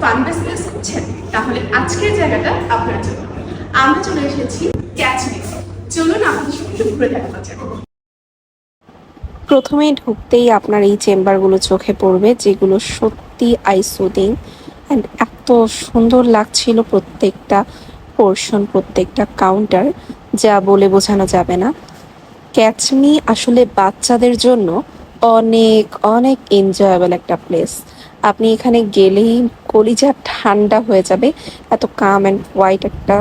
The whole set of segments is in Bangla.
ফান বেস প্লেস করছেন, তাহলে আজকের জায়গাটা আপনার জন্য। আমরা চলে এসেছি ক্যাচমি। চলুন আমাদের একটু ঘুরে দেখা যাক। প্রথমেই ঢুকতেই আপনার এই চেম্বারগুলো চোখে পড়বে, যেগুলো সত্যি আই সুদিং অ্যান্ড এত সুন্দর লাগছিল প্রত্যেকটা পোর্শন, প্রত্যেকটা কাউন্টার, যা বলে বোঝানো যাবে না। ক্যাচমি আসলে বাচ্চাদের জন্য অনেক অনেক এনজয়েবল একটা প্লেস। আপনি এখানে গেলেই কলিজা ঠান্ডা হয়ে যাবে, এত কাম অ্যান্ড হোয়াইট একটা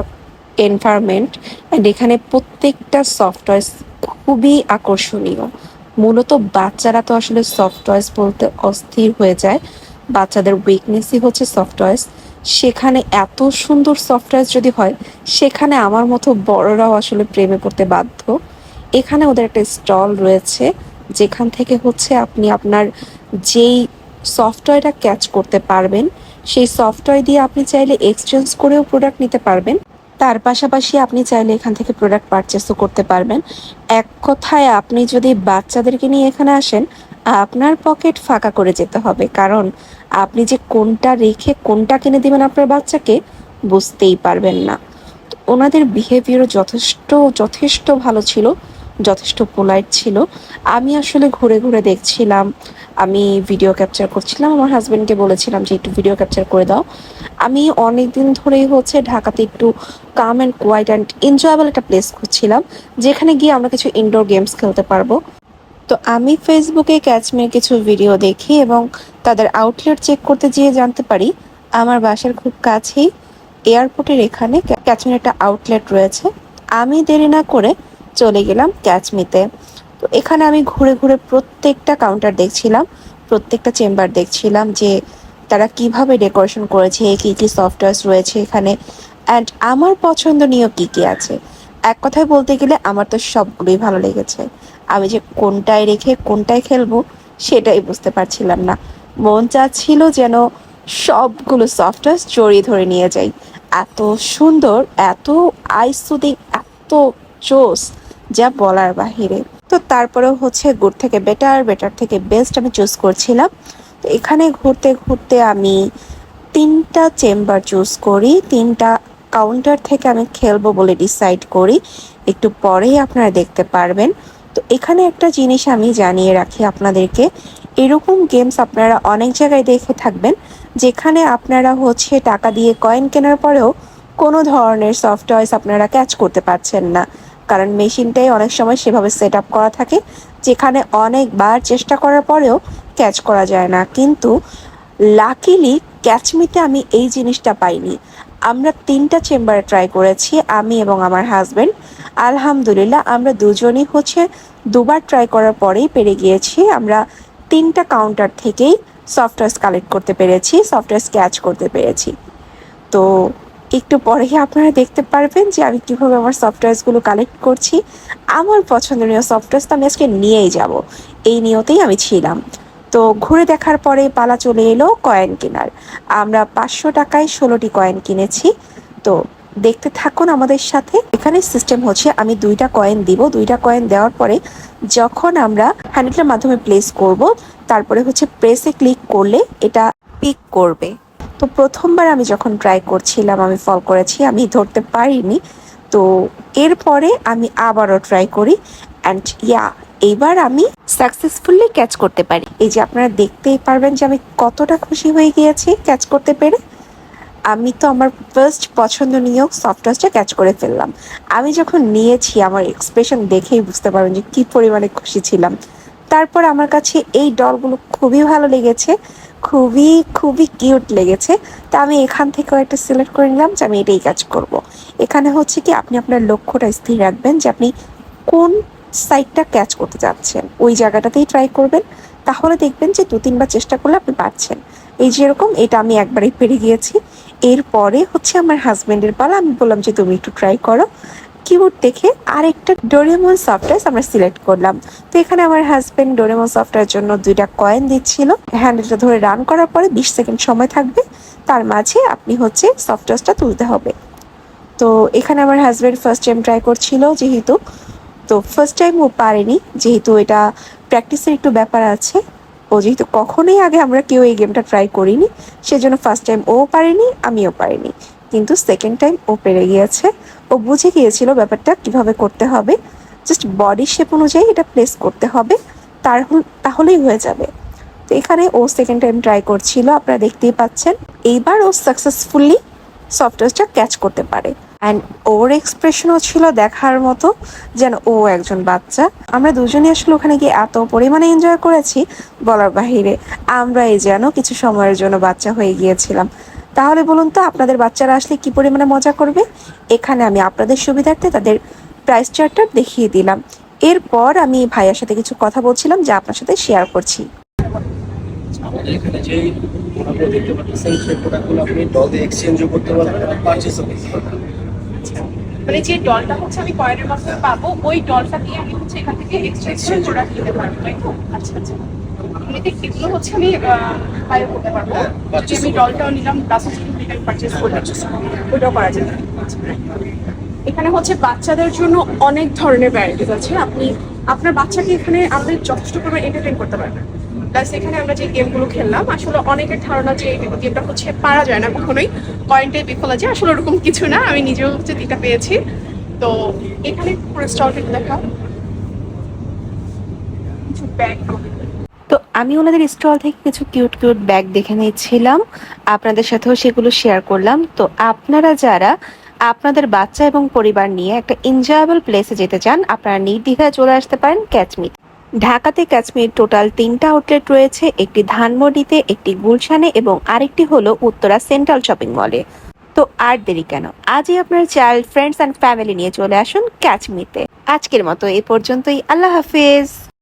এনভায়রনমেন্ট। অ্যান্ড এখানে প্রত্যেকটা সফট টয়েস খুবই আকর্ষণীয়। মূলত বাচ্চারা তো আসলে সফট টয়েস বলতে অস্থির হয়ে যায়, বাচ্চাদের উইকনেসই হচ্ছে সফট টয়েস। সেখানে এত সুন্দর সফট টয়েস যদি হয়, সেখানে আমার মতো বড়রাও আসলে প্রেমে পড়তে বাধ্য। এখানে ওদের একটা স্টল রয়েছে, যেখান থেকে হচ্ছে আপনি আপনার যেই সফটওয়্যারটা ক্যাচ করতে পারবেন, সেই সফটওয়্যার দিয়ে আপনি চাইলে এক্সচেঞ্জ করেও প্রোডাক্ট নিতে পারবেন। তার পাশাপাশি আপনি চাইলে এখান থেকে প্রোডাক্ট পারচেসও করতে পারবেন। এক কথায় আপনি যদি বাচ্চাদেরকে নিয়ে এখানে আসেন, আপনার পকেট ফাঁকা করে যেতে হবে, কারণ আপনি যে কোনটা রেখে কোনটা কিনে দিবেন আপনার বাচ্চাকে বুঝতেই পারবেন না। ওনাদের বিহেভিয়ারও যথেষ্ট যথেষ্ট ভালো ছিল, যথেষ্ট পোলাইট ছিল। আমি আসলে ঘুরে ঘুরে দেখছিলাম, আমি ভিডিও ক্যাপচার করছিলাম, আমার হাজব্যান্ডকে বলেছিলাম যে একটু ভিডিও ক্যাপচার করে দাও। আমি অনেক দিন ধরেই হচ্ছে ঢাকাতে একটু কাম অ্যান্ড কোয়াইট অ্যান্ড এনজয়েবল একটা প্লেস খুঁজছিলাম, যেখানে গিয়ে আমরা কিছু ইনডোর গেমস খেলতে পারবো। তো আমি ফেসবুকে ক্যাচমির কিছু ভিডিও দেখি এবং তাদের আউটলেট চেক করতে গিয়ে জানতে পারি আমার বাসার খুব কাছেই এয়ারপোর্টের এখানে ক্যাচমির একটা আউটলেট রয়েছে। আমি দেরি না করে চলে গেলাম ক্যাচমিতে। তো এখানে আমি ঘুরে ঘুরে প্রত্যেকটা কাউন্টার দেখছিলাম, প্রত্যেকটা চেম্বার দেখছিলাম যে তারা কিভাবে ডেকোরেশন করেছে, কী কী সফটওয়্যার রয়েছে এখানে, অ্যান্ড আমার পছন্দনীয় কী কী আছে। এক কথায় বলতে গেলে আমার তো সবগুলোই ভালো লেগেছে। আমি যে কোনটায় রেখে কোনটায় খেলবো সেটাই বুঝতে পারছিলাম না। মন চাচ্ছিল যেন সবগুলো সফটওয়্যার জড়িয়ে ধরে নিয়ে যাই। এত সুন্দর, এত আইসুদিং, এত জোস, যা বলার বাহিরে। তো তারপরেও হচ্ছে গুড থেকে বেটার, বেটার থেকে বেস্ট আমি চুজ করছিলাম। তো এখানে ঘুরতে ঘুরতে আমি 3টা চেম্বার চুজ করি, 3টা কাউন্টার থেকে আমি খেলবো বলে ডিসাইড করি। একটু পরেই আপনারা দেখতে পারবেন। তো এখানে একটা জিনিস আমি জানিয়ে রাখি আপনাদেরকে, এরকম গেমস আপনারা অনেক জায়গায় দেখে থাকবেন, যেখানে আপনারা হচ্ছে টাকা দিয়ে কয়েন কেনার পরেও কোনো ধরনের সফটওয়্যার আপনারা ক্যাচ করতে পারছেন না, কারণ মেশিনটাই অনেক সময় সেভাবে সেট আপ করা থাকে যেখানে অনেকবার চেষ্টা করার পরেও ক্যাচ করা যায় না। কিন্তু লাকিলি ক্যাচমিতে আমি এই জিনিসটা পাইনি। আমরা 3টা চেম্বারে ট্রাই করেছি, আমি এবং আমার হাজব্যান্ড। আলহামদুলিল্লাহ আমরা দুজনই হচ্ছে 2বার ট্রাই করার পরেই পেরে গিয়েছি। আমরা 3টা কাউন্টার থেকেই সফটওয়্যার কালেক্ট করতে পেরেছি, সফটওয়্যার ক্যাচ করতে পেরেছি। তো একটু পরেই আপনারা দেখতে পারবেন যে আমি কীভাবে আমার সফটওয়্যারগুলো কালেক্ট করছি। আমার পছন্দনীয় সফটওয়্যার তো আমি আজকে নিয়েই যাব, এই নিয়তেই আমি ছিলাম। তো ঘুরে দেখার পরে পালা চলে এলো কয়েন কেনার। আমরা 500 টাকায় 16টি কয়েন কিনেছি। তো দেখতে থাকুন আমাদের সাথে। এখানে সিস্টেম হচ্ছে আমি 2টা কয়েন দিব, 2টা কয়েন দেওয়ার পরে যখন আমরা হ্যান্ডেলের মাধ্যমে প্লেস করব, তারপরে হচ্ছে প্রেসে ক্লিক করলে এটা পিক করবে। তো প্রথমবার আমি যখন ট্রাই করছিলাম আমি ফল করেছি, আমি ধরতে পারিনি। তো এরপরে আমি আবারও ট্রাই করি অ্যান্ড এইবার আমি সাকসেসফুলি ক্যাচ করতে পারি। এই যে আপনারা দেখতেই পারবেন যে আমি কতটা খুশি হয়ে গিয়েছি ক্যাচ করতে পেরে। আমি তো আমার ফার্স্ট পছন্দনীয় সফটওয়্যারটা ক্যাচ করে ফেললাম। আমি যখন নিয়েছি আমার এক্সপ্রেশন দেখেই বুঝতে পারবেন যে কী পরিমাণে খুশি ছিলাম। তারপর আমার কাছে এই ডলগুলো খুবই ভালো লেগেছে, খুবই খুবই কিউট লেগেছে। তা আমি এখান থেকেও একটা সিলেক্ট করে নিলাম যে আমি এটাই কাজ করব। এখানে হচ্ছে কি আপনি আপনার লক্ষ্যটা স্থির রাখবেন যে আপনি কোন সাইডটা ক্যাচ করতে যাচ্ছেন, ওই জায়গাটাতেই ট্রাই করবেন। তাহলে দেখবেন যে 2-3বার চেষ্টা করলে আপনি পারছেন। এই যেরকম এটা আমি একবারেই পেরে গিয়েছি। এরপরে হচ্ছে আমার হাজব্যান্ডের পালা। আমি বললাম যে তুমি একটু ট্রাই করো। কিবোর্ড দেখে আরেকটা ডোরেমন সফটওয়্যার আমরা সিলেক্ট করলাম। তো এখানে আমার হাজব্যান্ড ডোরেমন সফটওয়্যারের জন্য 2টা কয়েন দিচ্ছিল। হ্যান্ডেলটা ধরে রান করার পরে 20 সেকেন্ড সময় থাকবে, তার মাঝে আপনি হচ্ছে সফটওয়্যারটা তুলতে হবে। তো এখানে আমার হাজব্যান্ড ফার্স্ট টাইম ট্রাই করছিল, ফার্স্ট টাইম ও পারেনি, যেহেতু এটা প্র্যাকটিসের একটু ব্যাপার আছে। ও যেহেতু কখনোই আগে আমরা কেউ এই গেমটা ট্রাই করিনি, সেজন্য ফার্স্ট টাইম ও পারেনি, আমিও পারিনি, কিন্তু সেকেন্ড টাইম ও পেরে গিয়েছে। ও বুঝে গিয়েছিল ব্যাপারটা কিভাবে করতে হবে, জাস্ট বডি শেপ অনুযায়ী এটা প্লেস করতে হবে, তাহলেই হয়ে যাবে। তো এখানে ও সেকেন্ড টাইম ট্রাই করছিল, আপনারা দেখতেই পাচ্ছেন। এইবার ও সাকসেসফুলি সফটওয়্যারটা ক্যাচ করতে পারে। অ্যান্ড ওর এক্সপ্রেশনও ছিল দেখার মতো, যেন ও একজন বাচ্চা। আমরা দুজনে আসলে ওখানে গিয়ে এত পরিমাণে এনজয় করেছি বলার বাহিরে। আমরা এই যেন কিছু সময়ের জন্য বাচ্চা হয়ে গিয়েছিলাম। তাহলে বলুন তো আপনাদের বাচ্চারা আসলে কি পরিমাণে মজা করবে। এখানে আমি আপনাদের সুবিধার্থে তাদের প্রাইস চার্টটা দেখিয়ে দিলাম। এরপর আমি ভাইয়ার সাথে কিছু কথা বলছিলাম যা আপনার সাথে শেয়ার করছি। আমাদের এখানে যে প্রোডাক্টগুলো দেখতে পাচ্ছেন সেই প্রোডাক্টগুলো আপনি ডলে এক্সচেঞ্জও করতে পারবেন এবং পারচেসও করতে পারবেন। মানে যে ডলটা হচ্ছে আমি কয়েনের মাধ্যমে পাবো, ওই ডলটা দিয়ে আমি হচ্ছে এখান থেকে এক্সচেঞ্জ প্রোডাক্ট নিতে পারবো, তাই তো? আচ্ছা আচ্ছা। এমনিতে এগুলো হচ্ছে আমি বাইরে করতে পারবো, যদি আমি ডলটাও নিলাম ব্রাসেস থেকে পারচেস করতে, ওইটাও করা যাবে। এখানে হচ্ছে বাচ্চাদের জন্য অনেক ধরনের ভ্যারাইটিস আছে। আপনি আপনার বাচ্চাকে এখানে আমাদের যথেষ্ট পরিমাণে এন্টারটেইন করতে পারবেন। প্লাস এখানে আমরা যে গেমগুলো খেললাম, আসলে অনেকের ধারণা যে গেমটা হচ্ছে পারা যায় না কখনোই, কয়েন্টে বিফলা যায়, আসলে ওরকম কিছু না। আমি নিজেও হচ্ছে দিকটা পেয়েছি। তো এখানে পুরো স্টলটা দেখা কিছু ব্যাগ। তো আমি ওনাদের স্টল থেকে কিছু কিউট কিউট ব্যাগ দেখে নিয়েছিলাম, আপনাদের সাথেও সেগুলো শেয়ার করলাম। তো আপনারা যারা আপনাদের বাচ্চা এবং পরিবার নিয়ে একটা এনজয়েবল প্লেসে যেতে চান, আপনারা নির্দ্বিধায় চলে আসতে পারেন ক্যাচমিট। ঢাকাতে ক্যাচমিট টোটাল 3টা আউটলেট রয়েছে, একটি ধানমন্ডিতে, একটি গুলশানে এবং আরেকটি হলো উত্তরা সেন্ট্রাল শপিং মলে। তো আর দেরি কেন, আজই আপনার চাইল্ড, ফ্রেন্ডস অ্যান্ড ফ্যামিলি নিয়ে চলে আসুন ক্যাচমিতে। আজকের মতো এ পর্যন্তই, আল্লাহ হাফেজ।